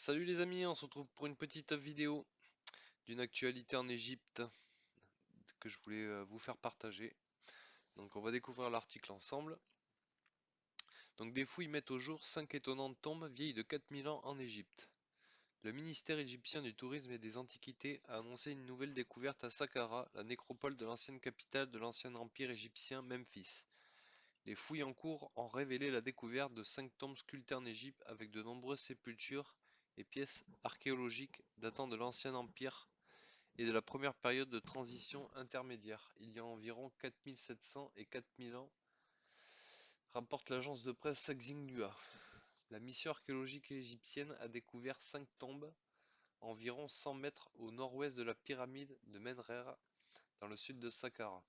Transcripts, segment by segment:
Salut les amis, on se retrouve pour une petite vidéo d'une actualité en Égypte que je voulais vous faire partager. Donc on va découvrir l'article ensemble. Donc des fouilles mettent au jour 5 étonnantes tombes vieilles de 4000 ans en Égypte. Le ministère égyptien du tourisme et des antiquités a annoncé une nouvelle découverte à Saqqara, la nécropole de l'ancienne capitale de l'ancien empire égyptien Memphis. Les fouilles en cours ont révélé la découverte de 5 tombes sculptées en Égypte avec de nombreuses sépultures et pièces archéologiques datant de l'ancien empire et de la première période de transition intermédiaire, il y a environ 4700 et 4000 ans, rapporte l'agence de presse Xinhua. La mission archéologique égyptienne a découvert 5 tombes, environ 100 mètres au nord-ouest de la pyramide de Menrer, dans le sud de Saqqara.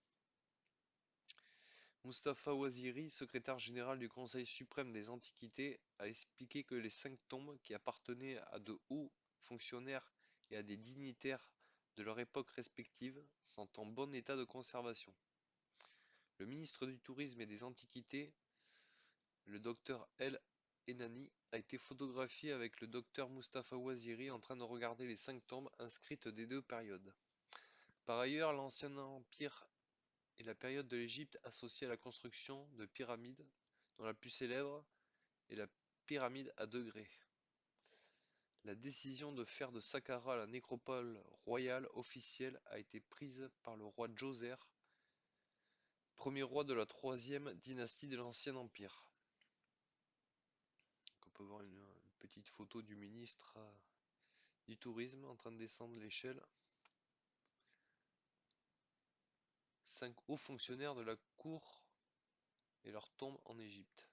Mustapha Ouaziri, secrétaire général du Conseil suprême des Antiquités, a expliqué que les 5 tombes, qui appartenaient à de hauts fonctionnaires et à des dignitaires de leur époque respective, sont en bon état de conservation. Le ministre du Tourisme et des Antiquités, le docteur El Enani, a été photographié avec le docteur Mustapha Ouaziri en train de regarder les 5 tombes inscrites des deux périodes. Par ailleurs, l'Ancien Empire est la période de l'Égypte associée à la construction de pyramides, dont la plus célèbre est la pyramide à degrés. La décision de faire de Saqqara la nécropole royale officielle a été prise par le roi Djoser, premier roi de la troisième dynastie de l'Ancien Empire. Donc on peut voir une petite photo du ministre du Tourisme en train de descendre l'échelle. 5 hauts fonctionnaires de la cour et leurs tombes en Égypte.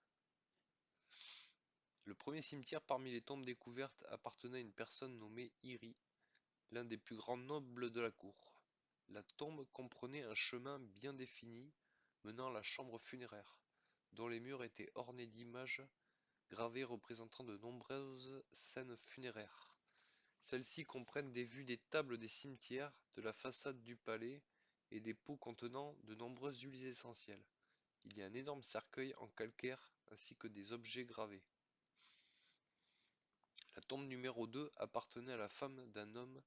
Le premier cimetière parmi les tombes découvertes appartenait à une personne nommée Iri, l'un des plus grands nobles de la cour. La tombe comprenait un chemin bien défini menant à la chambre funéraire, dont les murs étaient ornés d'images gravées représentant de nombreuses scènes funéraires. Celles-ci comprennent des vues des tables des cimetières, de la façade du palais et des pots contenant de nombreuses huiles essentielles. Il y a un énorme cercueil en calcaire ainsi que des objets gravés. La tombe numéro 2 appartenait à la femme d'un homme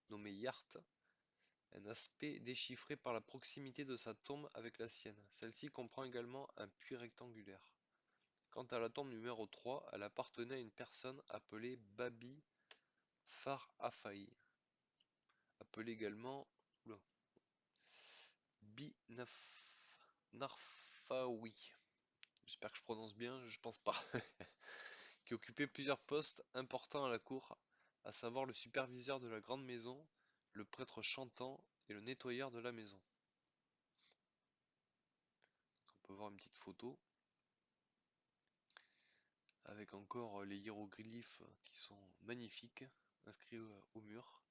nommé Yart, un aspect déchiffré par la proximité de sa tombe avec la sienne. Celle-ci comprend également un puits rectangulaire. Quant à la tombe numéro 3, elle appartenait à une personne appelée Babi Far Afaï, appelée également Narfaoui, j'espère que je prononce bien, je pense pas, qui occupait plusieurs postes importants à la cour, à savoir le superviseur de la grande maison, le prêtre chantant et le nettoyeur de la maison. On peut voir une petite photo avec encore les hiéroglyphes qui sont magnifiques, inscrits au mur.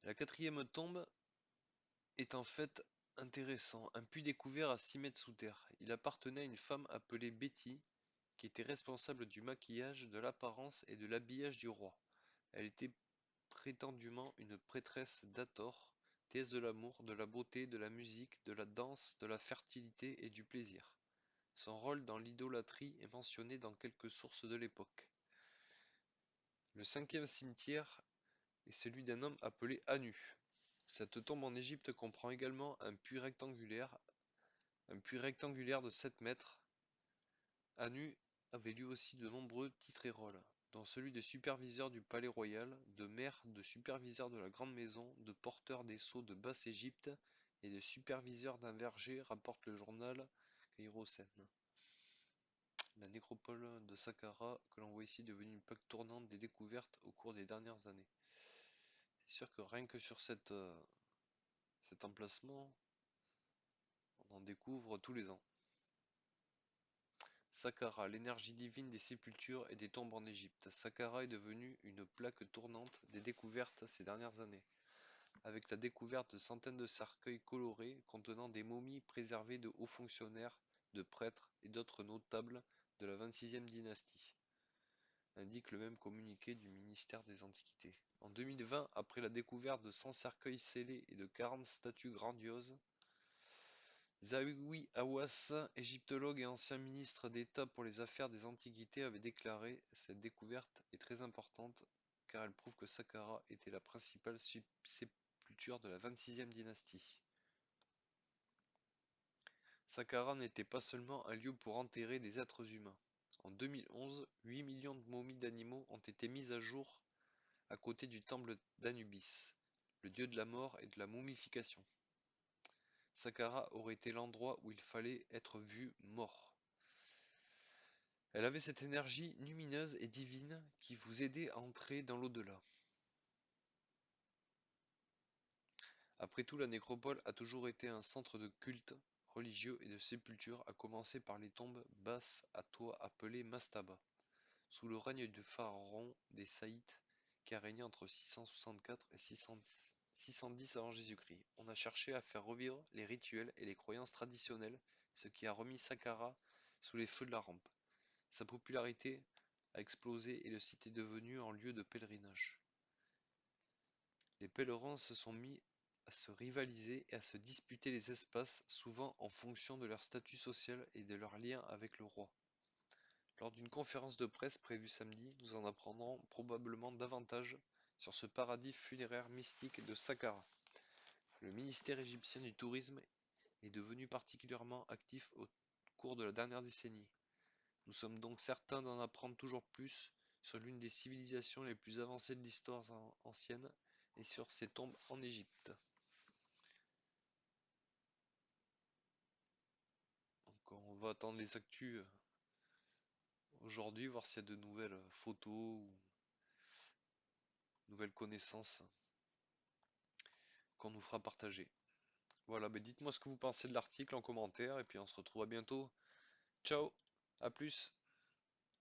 La quatrième tombe est en fait intéressant, un puits découvert à 6 mètres sous terre. Il appartenait à une femme appelée Betty, qui était responsable du maquillage, de l'apparence et de l'habillage du roi. Elle était prétendument une prêtresse d'Hathor, déesse de l'amour, de la beauté, de la musique, de la danse, de la fertilité et du plaisir. Son rôle dans l'idolâtrie est mentionné dans quelques sources de l'époque. Le cinquième cimetière est celui d'un homme appelé Anu. Cette tombe en Égypte comprend également un puits rectangulaire de 7 mètres. Anu avait lui aussi de nombreux titres et rôles, dont celui de superviseur du palais royal, de maire, de superviseur de la grande maison, de porteur des sceaux de Basse-Égypte et de superviseur d'un verger, rapporte le journal Caïrocène. La nécropole de Saqqara, que l'on voit ici, est devenue une plaque tournante des découvertes au cours des dernières années. C'est sûr que rien que sur cet emplacement, on en découvre tous les ans. Saqqara, l'énergie divine des sépultures et des tombes en Égypte. Saqqara est devenue une plaque tournante des découvertes ces dernières années, avec la découverte de centaines de cercueils colorés contenant des momies préservées de hauts fonctionnaires, de prêtres et d'autres notables de la 26e dynastie, indique le même communiqué du ministère des Antiquités. En 2020, après la découverte de 100 cercueils scellés et de 40 statues grandioses, Zawi Hawass, égyptologue et ancien ministre d'État pour les affaires des antiquités, avait déclaré: Cette découverte est très importante car elle prouve que Saqqara était la principale sépulture de la 26e dynastie. Saqqara n'était pas seulement un lieu pour enterrer des êtres humains. En 2011, 8 millions de momies d'animaux ont été mises à jour à côté du temple d'Anubis, le dieu de la mort et de la momification. Saqqara aurait été l'endroit où il fallait être vu mort. Elle avait cette énergie lumineuse et divine qui vous aidait à entrer dans l'au-delà. Après tout, la nécropole a toujours été un centre de culte religieux et de sépulture, à commencer par les tombes basses à toit appelées mastaba, sous le règne du pharaon des Saïtes, qui a régné entre 664 et 610 avant Jésus-Christ. On a cherché à faire revivre les rituels et les croyances traditionnelles, ce qui a remis Saqqara sous les feux de la rampe. Sa popularité a explosé et le site est devenu un lieu de pèlerinage. Les pèlerins se sont mis à se rivaliser et à se disputer les espaces, souvent en fonction de leur statut social et de leur lien avec le roi. Lors d'une conférence de presse prévue samedi, nous en apprendrons probablement davantage sur ce paradis funéraire mystique de Saqqara. Le ministère égyptien du Tourisme est devenu particulièrement actif au cours de la dernière décennie. Nous sommes donc certains d'en apprendre toujours plus sur l'une des civilisations les plus avancées de l'histoire ancienne et sur ses tombes en Égypte. Donc on va attendre les actus aujourd'hui, voir s'il y a de nouvelles photos ou nouvelles connaissances qu'on nous fera partager. Voilà, ben dites-moi ce que vous pensez de l'article en commentaire et puis on se retrouve à bientôt. Ciao, à plus.